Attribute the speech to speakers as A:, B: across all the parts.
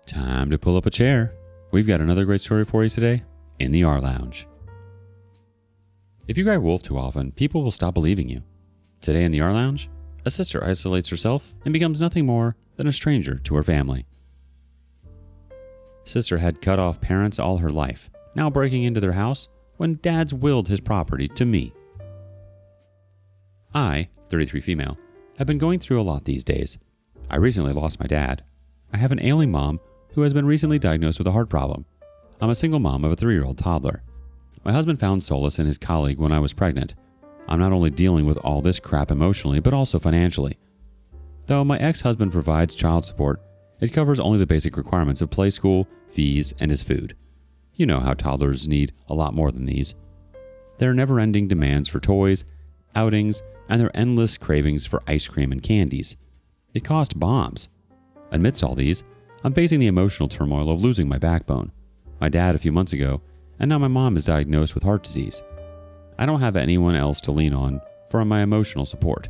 A: Time to pull up a chair. We've got another great story for you today in the rLounge. If you cry wolf too often, people will stop believing you. Today in the rLounge, a sister isolates herself and becomes nothing more than a stranger to her family. Sister had cut off parents all her life, now breaking into their house when dad's willed his property to me. I, 33 female, have been going through a lot these days. I recently lost my dad. I have an ailing mom who has been recently diagnosed with a heart problem. I'm a single mom of a 3-year-old toddler. My husband found solace in his colleague when I was pregnant. I'm not only dealing with all this crap emotionally, but also financially. Though my ex-husband provides child support, it covers only the basic requirements of play school, fees, and his food. You know how toddlers need a lot more than these. Their never-ending demands for toys, outings, and their endless cravings for ice cream and candies. It cost bombs. Amidst all these, I'm facing the emotional turmoil of losing my backbone, my dad a few months ago, and now my mom is diagnosed with heart disease. I don't have anyone else to lean on for my emotional support.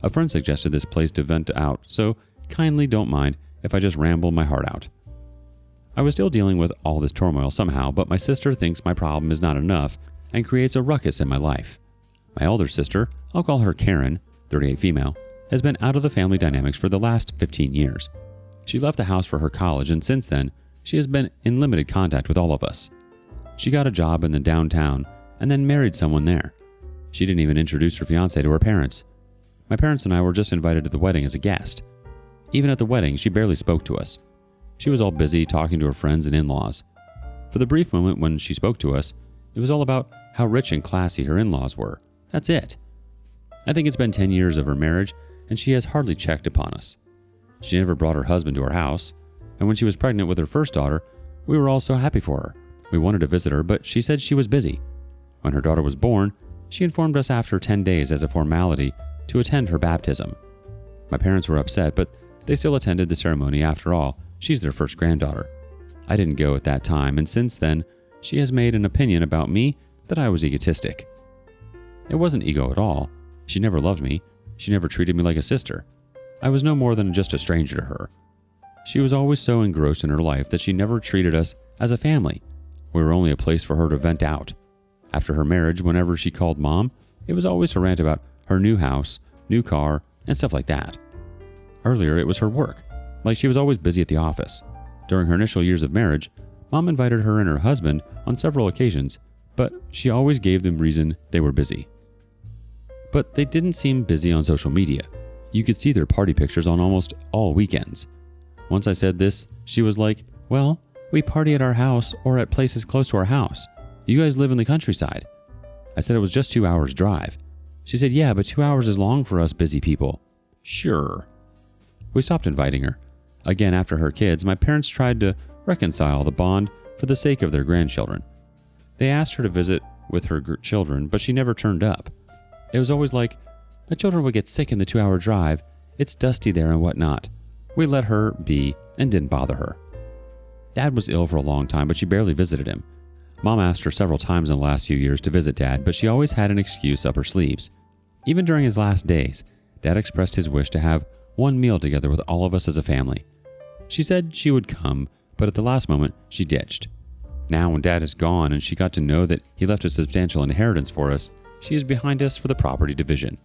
A: A friend suggested this place to vent out, so kindly don't mind if I just ramble my heart out. I was still dealing with all this turmoil somehow, but my sister thinks my problem is not enough and creates a ruckus in my life. My older sister, I'll call her Karen, 38 female, has been out of the family dynamics for the last 15 years. She left the house for her college, and since then, she has been in limited contact with all of us. She got a job in the downtown and then married someone there. She didn't even introduce her fiancé to her parents. My parents and I were just invited to the wedding as a guest. Even at the wedding, she barely spoke to us. She was all busy talking to her friends and in-laws. For the brief moment when she spoke to us, it was all about how rich and classy her in-laws were. That's it. I think it's been 10 years of her marriage, and she has hardly checked upon us. She never brought her husband to our house, and when she was pregnant with her first daughter, we were all so happy for her. We wanted to visit her, but she said she was busy. When her daughter was born, she informed us after 10 days as a formality to attend her baptism. My parents were upset, but they still attended the ceremony. After all, she's their first granddaughter. I didn't go at that time, and since then, she has made an opinion about me that I was egotistic. It wasn't ego at all. She never loved me. She never treated me like a sister. I was no more than just a stranger to her. She was always so engrossed in her life that she never treated us as a family. We were only a place for her to vent out. After her marriage, whenever she called mom, it was always to rant about her new house, new car, and stuff like that. Earlier, it was her work, like she was always busy at the office. During her initial years of marriage, mom invited her and her husband on several occasions, but she always gave them reason they were busy. But they didn't seem busy on social media. You could see their party pictures on almost all weekends. Once I said this, she was like, "Well, we party at our house or at places close to our house. You guys live in the countryside." I said it was just 2 hours drive. She said, "Yeah, but 2 hours is long for us busy people." Sure. We stopped inviting her. Again, after her kids, my parents tried to reconcile the bond for the sake of their grandchildren. They asked her to visit with her children, but she never turned up. It was always like, "My children would get sick in the 2-hour drive. It's dusty there and whatnot." We let her be and didn't bother her. Dad was ill for a long time, but she barely visited him. Mom asked her several times in the last few years to visit Dad, but she always had an excuse up her sleeves. Even during his last days, Dad expressed his wish to have one meal together with all of us as a family. She said she would come, but at the last moment, she ditched. Now, when Dad is gone and she got to know that he left a substantial inheritance for us, she is behind us for the property division.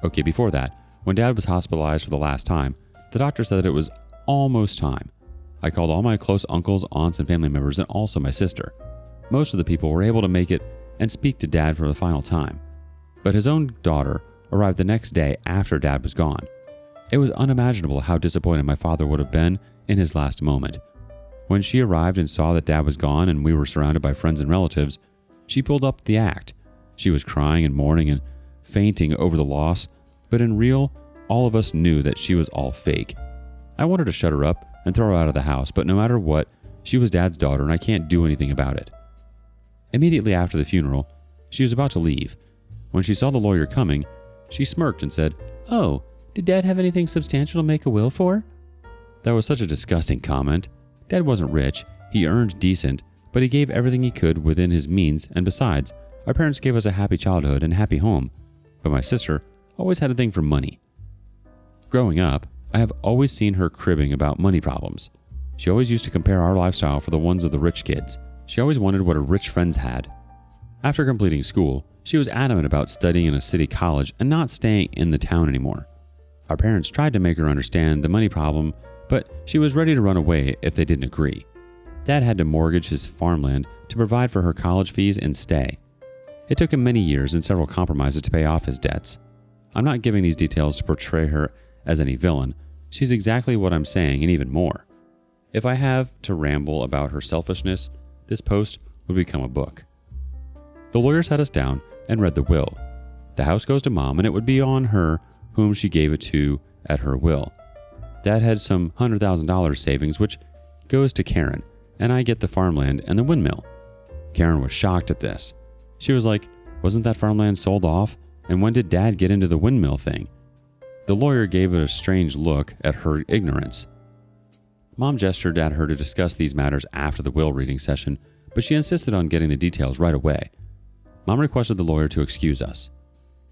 A: Okay, before that, when Dad was hospitalized for the last time, the doctor said that it was almost time. I called all my close uncles, aunts, and family members, and also my sister. Most of the people were able to make it and speak to Dad for the final time. But his own daughter arrived the next day after Dad was gone. It was unimaginable how disappointed my father would have been in his last moment. When she arrived and saw that Dad was gone and we were surrounded by friends and relatives, she pulled up the act. She was crying and mourning and fainting over the loss, but in real, all of us knew that she was all fake. I wanted to shut her up and throw her out of the house, but no matter what, she was Dad's daughter and I can't do anything about it. Immediately after the funeral, she was about to leave. When she saw the lawyer coming, she smirked and said, "Oh, did Dad have anything substantial to make a will for?" That was such a disgusting comment. Dad wasn't rich, he earned decent, but he gave everything he could within his means, and besides, our parents gave us a happy childhood and happy home. But my sister always had a thing for money. Growing up, I have always seen her cribbing about money problems. She always used to compare our lifestyle for the ones of the rich kids. She always wanted what her rich friends had. After completing school, she was adamant about studying in a city college and not staying in the town anymore. Our parents tried to make her understand the money problem, but she was ready to run away if they didn't agree. Dad had to mortgage his farmland to provide for her college fees and stay. It took him many years and several compromises to pay off his debts. I'm not giving these details to portray her as any villain. She's exactly what I'm saying and even more. If I have to ramble about her selfishness, this post would become a book. The lawyer sat us down and read the will. The house goes to Mom, and it would be on her whom she gave it to at her will. Dad had some $100,000 savings, which goes to Karen, and I get the farmland and the windmill. Karen was shocked at this. She was like, wasn't that farmland sold off? And when did Dad get into the windmill thing? The lawyer gave it a strange look at her ignorance. Mom gestured at her to discuss these matters after the will reading session, but she insisted on getting the details right away. Mom requested the lawyer to excuse us.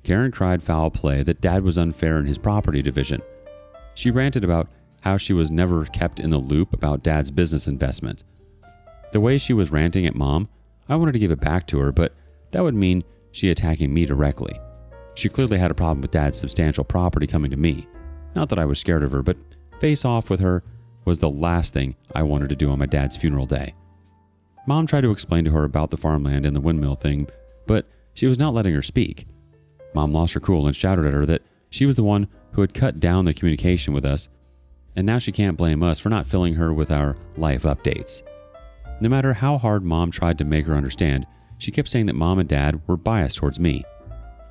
A: Karen cried foul play that Dad was unfair in his property division. She ranted about how she was never kept in the loop about Dad's business investment. The way she was ranting at Mom, I wanted to give it back to her, but that would mean she attacking me directly. She clearly had a problem with Dad's substantial property coming to me. Not that I was scared of her, but face off with her was the last thing I wanted to do on my dad's funeral day. Mom tried to explain to her about the farmland and the windmill thing, but she was not letting her speak. Mom lost her cool and shouted at her that she was the one who had cut down the communication with us, and now she can't blame us for not filling her with our life updates. No matter how hard Mom tried to make her understand, she kept saying that Mom and Dad were biased towards me.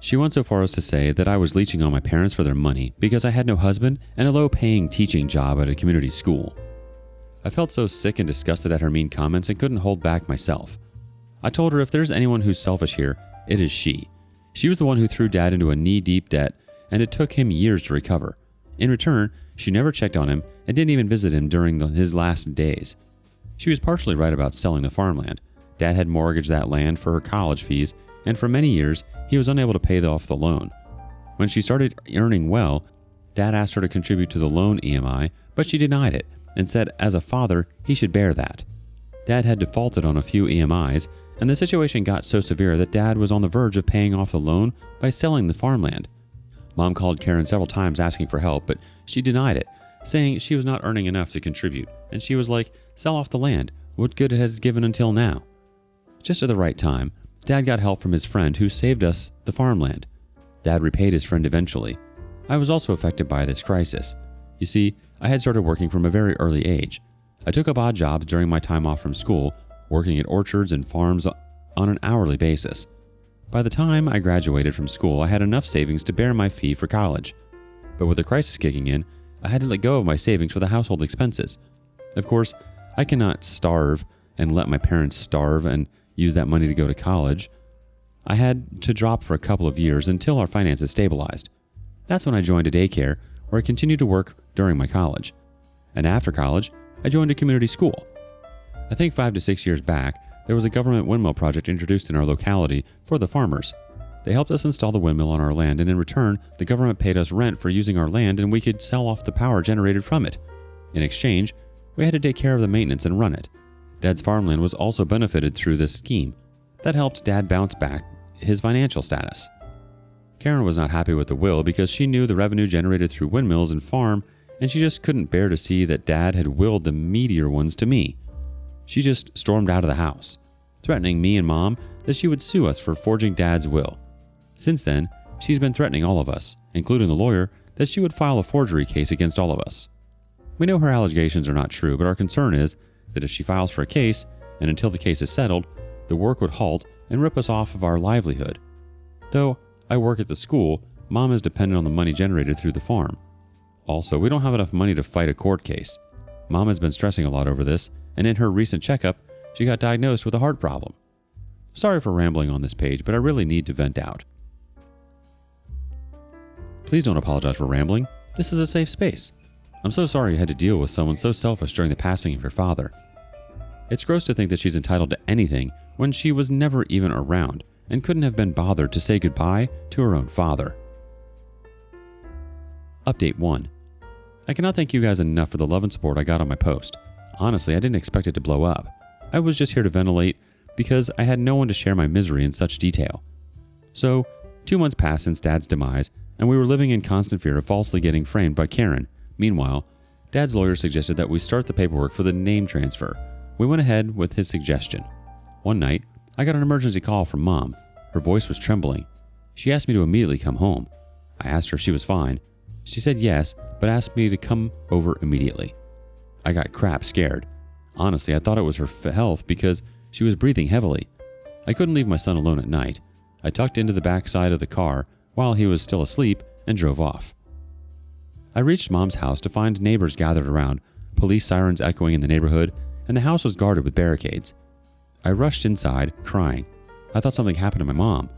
A: She went so far as to say that I was leeching on my parents for their money because I had no husband and a low-paying teaching job at a community school. I felt so sick and disgusted at her mean comments and couldn't hold back myself. I told her if there's anyone who's selfish here, it is she. She was the one who threw Dad into a knee-deep debt, and it took him years to recover. In return, she never checked on him and didn't even visit him during his last days. She was partially right about selling the farmland. Dad had mortgaged that land for her college fees, and for many years, he was unable to pay off the loan. When she started earning well, Dad asked her to contribute to the loan EMI, but she denied it and said as a father, he should bear that. Dad had defaulted on a few EMIs, and the situation got so severe that Dad was on the verge of paying off the loan by selling the farmland. Mom called Karen several times asking for help, but she denied it, saying she was not earning enough to contribute, and she was like, sell off the land, what good it has given until now. Just at the right time, Dad got help from his friend who saved us the farmland. Dad repaid his friend eventually. I was also affected by this crisis. You see, I had started working from a very early age. I took up odd jobs during my time off from school, working at orchards and farms on an hourly basis. By the time I graduated from school, I had enough savings to bear my fee for college. But with the crisis kicking in, I had to let go of my savings for the household expenses. Of course, I cannot starve and let my parents starve and use that money to go to college. I had to drop for a couple of years until our finances stabilized. That's when I joined a daycare where I continued to work during my college. And after college, I joined a community school. I think 5 to 6 years back, there was a government windmill project introduced in our locality for the farmers. They helped us install the windmill on our land, and in return, the government paid us rent for using our land, and we could sell off the power generated from it. In exchange, we had to take care of the maintenance and run it. Dad's farmland was also benefited through this scheme. That helped Dad bounce back his financial status. Karen was not happy with the will because she knew the revenue generated through windmills and farm, and she just couldn't bear to see that Dad had willed the meatier ones to me. She just stormed out of the house, threatening me and Mom that she would sue us for forging Dad's will. Since then, she's been threatening all of us, including the lawyer, that she would file a forgery case against all of us. We know her allegations are not true, but our concern is that if she files for a case, and until the case is settled, the work would halt and rip us off of our livelihood. Though I work at the school, Mom is dependent on the money generated through the farm. Also, we don't have enough money to fight a court case. Mom has been stressing a lot over this, and in her recent checkup, she got diagnosed with a heart problem. Sorry for rambling on this page, but I really need to vent out. Please don't apologize for rambling. This is a safe space. I'm so sorry you had to deal with someone so selfish during the passing of your father. It's gross to think that she's entitled to anything when she was never even around and couldn't have been bothered to say goodbye to her own father. Update 1. I cannot thank you guys enough for the love and support I got on my post. Honestly, I didn't expect it to blow up. I was just here to ventilate because I had no one to share my misery in such detail. So, 2 months passed since Dad's demise, and we were living in constant fear of falsely getting framed by Karen. Meanwhile, Dad's lawyer suggested that we start the paperwork for the name transfer. We went ahead with his suggestion. One night, I got an emergency call from Mom. Her voice was trembling. She asked me to immediately come home. I asked her if she was fine. She said yes, but asked me to come over immediately. I got crap scared. Honestly, I thought it was her health because she was breathing heavily. I couldn't leave my son alone at night. I tucked into the back side of the car while he was still asleep and drove off. I reached Mom's house to find neighbors gathered around, police sirens echoing in the neighborhood, and the house was guarded with barricades. I rushed inside, crying. I thought something happened to my mom,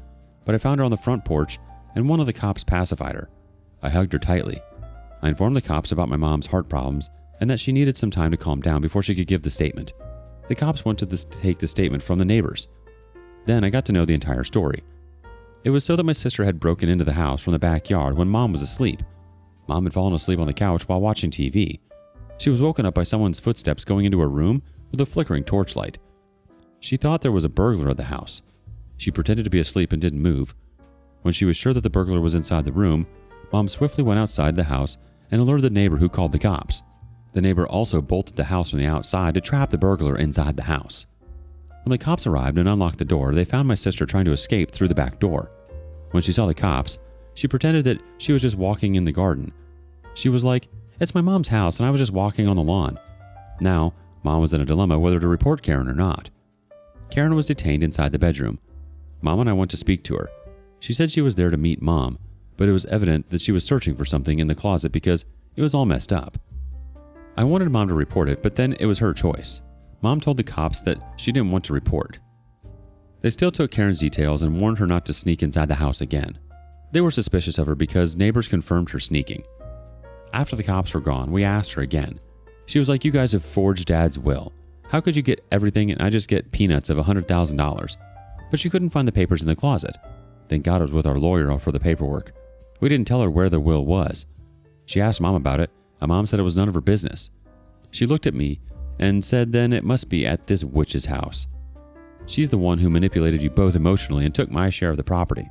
A: but I found her on the front porch and one of the cops pacified her. I hugged her tightly. I informed the cops about my mom's heart problems and that she needed some time to calm down before she could give the statement. The cops went to take the statement from the neighbors. Then I got to know the entire story. It was so that my sister had broken into the house from the backyard when Mom was asleep. Mom had fallen asleep on the couch while watching TV. She was woken up by someone's footsteps going into her room with a flickering torchlight. She thought there was a burglar at the house. She pretended to be asleep and didn't move. When she was sure that the burglar was inside the room, Mom swiftly went outside the house and alerted the neighbor who called the cops. The neighbor also bolted the house from the outside to trap the burglar inside the house. When the cops arrived and unlocked the door, they found my sister trying to escape through the back door. When she saw the cops, she pretended that she was just walking in the garden. She was like, "It's my mom's house and I was just walking on the lawn." Now, Mom was in a dilemma whether to report Karen or not. Karen was detained inside the bedroom. Mom and I went to speak to her. She said she was there to meet Mom, but it was evident that she was searching for something in the closet because it was all messed up. I wanted Mom to report it, but then it was her choice. Mom told the cops that she didn't want to report. They still took Karen's details and warned her not to sneak inside the house again. They were suspicious of her because neighbors confirmed her sneaking. After the cops were gone, we asked her again. She was like, "You guys have forged Dad's will. How could you get everything and I just get peanuts of $100,000? But she couldn't find the papers in the closet. Thank God it was with our lawyer for the paperwork. We didn't tell her where the will was. She asked Mom about it, and Mom said it was none of her business. She looked at me and said then it must be at this witch's house. She's the one who manipulated you both emotionally and took my share of the property."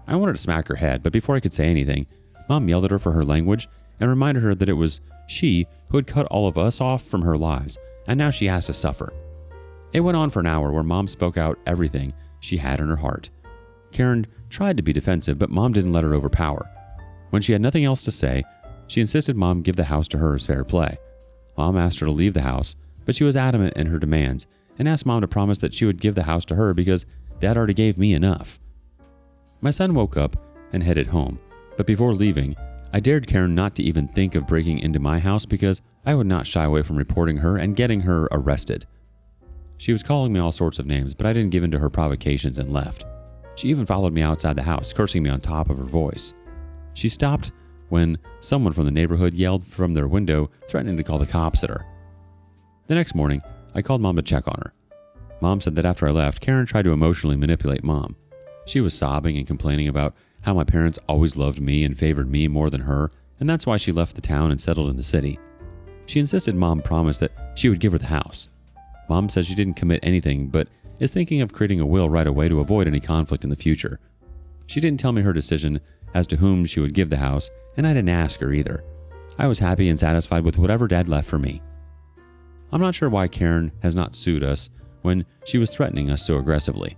A: I wanted to smack her head, but before I could say anything, Mom yelled at her for her language and reminded her that it was she who had cut all of us off from her lives, and now she has to suffer. It went on for an hour where Mom spoke out everything she had in her heart. Karen tried to be defensive, but Mom didn't let her overpower. When she had nothing else to say, she insisted Mom give the house to her as fair play. Mom asked her to leave the house, but she was adamant in her demands and asked Mom to promise that she would give the house to her because Dad already gave me enough. My son woke up and headed home, but before leaving, I dared Karen not to even think of breaking into my house because I would not shy away from reporting her and getting her arrested. She was calling me all sorts of names, but I didn't give in to her provocations and left. She even followed me outside the house, cursing me on top of her voice. She stopped when someone from the neighborhood yelled from their window, threatening to call the cops at her. The next morning, I called Mom to check on her. Mom said that after I left, Karen tried to emotionally manipulate Mom. She was sobbing and complaining about how my parents always loved me and favored me more than her, and that's why she left the town and settled in the city. She insisted Mom promise that she would give her the house. Mom says she didn't commit anything, but is thinking of creating a will right away to avoid any conflict in the future. She didn't tell me her decision as to whom she would give the house, and I didn't ask her either. I was happy and satisfied with whatever Dad left for me. I'm not sure why Karen has not sued us when she was threatening us so aggressively.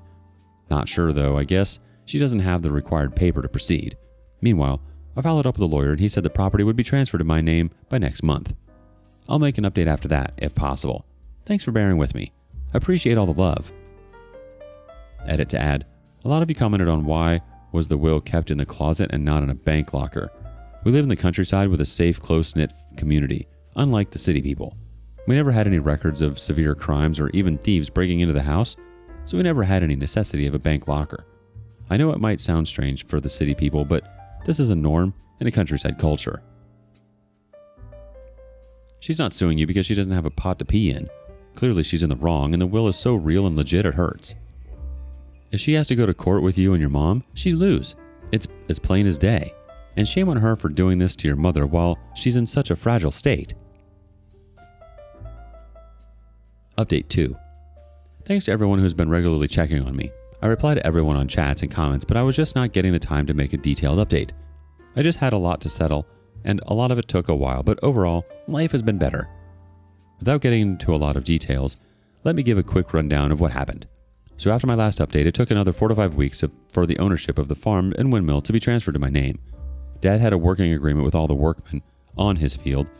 A: Not sure though, I guess she doesn't have the required paper to proceed. Meanwhile, I followed up with the lawyer and he said the property would be transferred to my name by next month. I'll make an update after that, if possible. Thanks for bearing with me. I appreciate all the love. Edit to add, a lot of you commented on why was the will kept in the closet and not in a bank locker. We live in the countryside with a safe, close-knit community, unlike the city people. We never had any records of severe crimes or even thieves breaking into the house, so we never had any necessity of a bank locker. I know it might sound strange for the city people, but this is a norm in a countryside culture. She's not suing you because she doesn't have a pot to pee in. Clearly she's in the wrong, and the will is so real and legit it hurts. If she has to go to court with you and your mom, she'd lose. It's as plain as day. And shame on her for doing this to your mother while she's in such a fragile state. Update 2. Thanks to everyone who's been regularly checking on me. I reply to everyone on chats and comments, but I was just not getting the time to make a detailed update. I just had a lot to settle, and a lot of it took a while, but overall, life has been better. Without getting into a lot of details, let me give a quick rundown of what happened. So after my last update, it took another 4 to 5 weeks for the ownership of the farm and windmill to be transferred to my name. Dad had a working agreement with all the workmen on his field,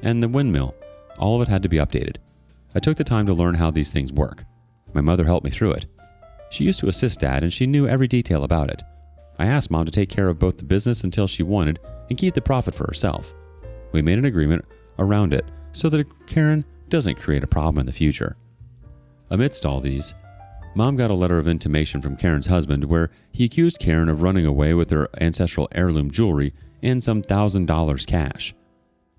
A: and the windmill, all of it had to be updated. I took the time to learn how these things work. My mother helped me through it. She used to assist Dad, and she knew every detail about it. I asked Mom to take care of both the business until she wanted and keep the profit for herself. We made an agreement around it so that Karen doesn't create a problem in the future. Amidst all these, Mom got a letter of intimation from Karen's husband where he accused Karen of running away with her ancestral heirloom jewelry and some $1,000 cash.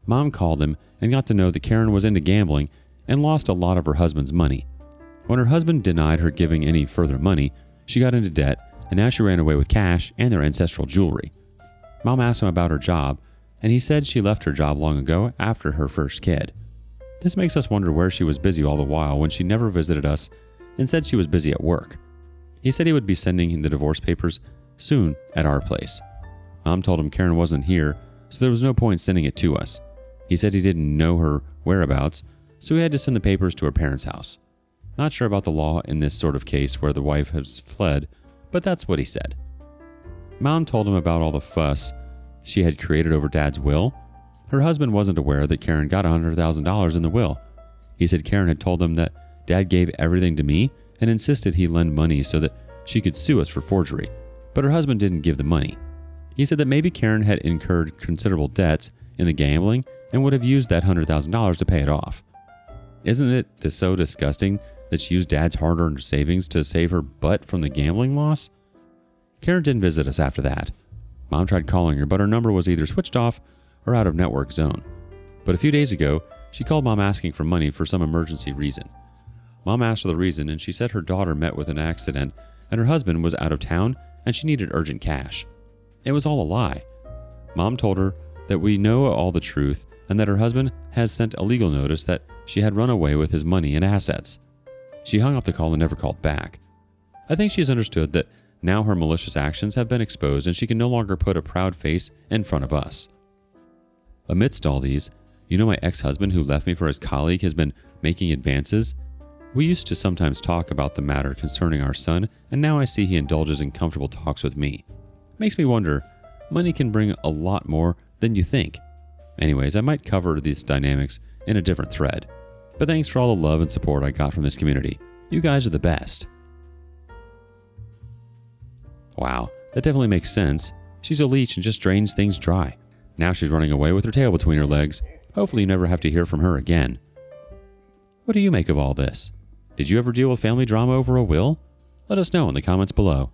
A: Mom called him and got to know that Karen was into gambling and lost a lot of her husband's money. When her husband denied her giving any further money, she got into debt, and now she ran away with cash and their ancestral jewelry. Mom asked him about her job, and he said she left her job long ago after her first kid. This makes us wonder where she was busy all the while when she never visited us and said she was busy at work. He said he would be sending the divorce papers soon at our place. Mom told him Karen wasn't here, so there was no point sending it to us. He said he didn't know her whereabouts, so he had to send the papers to her parents' house. Not sure about the law in this sort of case where the wife has fled, but that's what he said. Mom told him about all the fuss she had created over Dad's will. Her husband wasn't aware that Karen got $100,000 in the will. He said Karen had told him that Dad gave everything to me and insisted he lend money so that she could sue us for forgery, but her husband didn't give the money. He said that maybe Karen had incurred considerable debts in the gambling and would have used that $100,000 to pay it off. Isn't it so disgusting that she used Dad's hard-earned savings to save her butt from the gambling loss? Karen didn't visit us after that. Mom tried calling her, but her number was either switched off or out of network zone. But a few days ago, she called Mom asking for money for some emergency reason. Mom asked her the reason, and she said her daughter met with an accident and her husband was out of town and she needed urgent cash. It was all a lie. Mom told her that we know all the truth and that her husband has sent a legal notice that she had run away with his money and assets. She hung up the call and never called back. I think she has understood that now her malicious actions have been exposed and she can no longer put a proud face in front of us. Amidst all these, you know my ex-husband who left me for his colleague has been making advances? We used to sometimes talk about the matter concerning our son, and now I see he indulges in comfortable talks with me. Makes me wonder, money can bring a lot more than you think. Anyways, I might cover these dynamics in a different thread. But thanks for all the love and support I got from this community. You guys are the best. Wow, that definitely makes sense. She's a leech and just drains things dry. Now she's running away with her tail between her legs. Hopefully you never have to hear from her again. What do you make of all this? Did you ever deal with family drama over a will? Let us know in the comments below.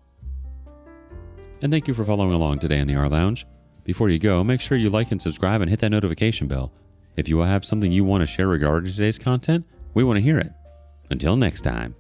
A: And thank you for following along today in the rLounge. Before you go, make sure you like and subscribe and hit that notification bell. If you have something you want to share regarding today's content, we want to hear it. Until next time.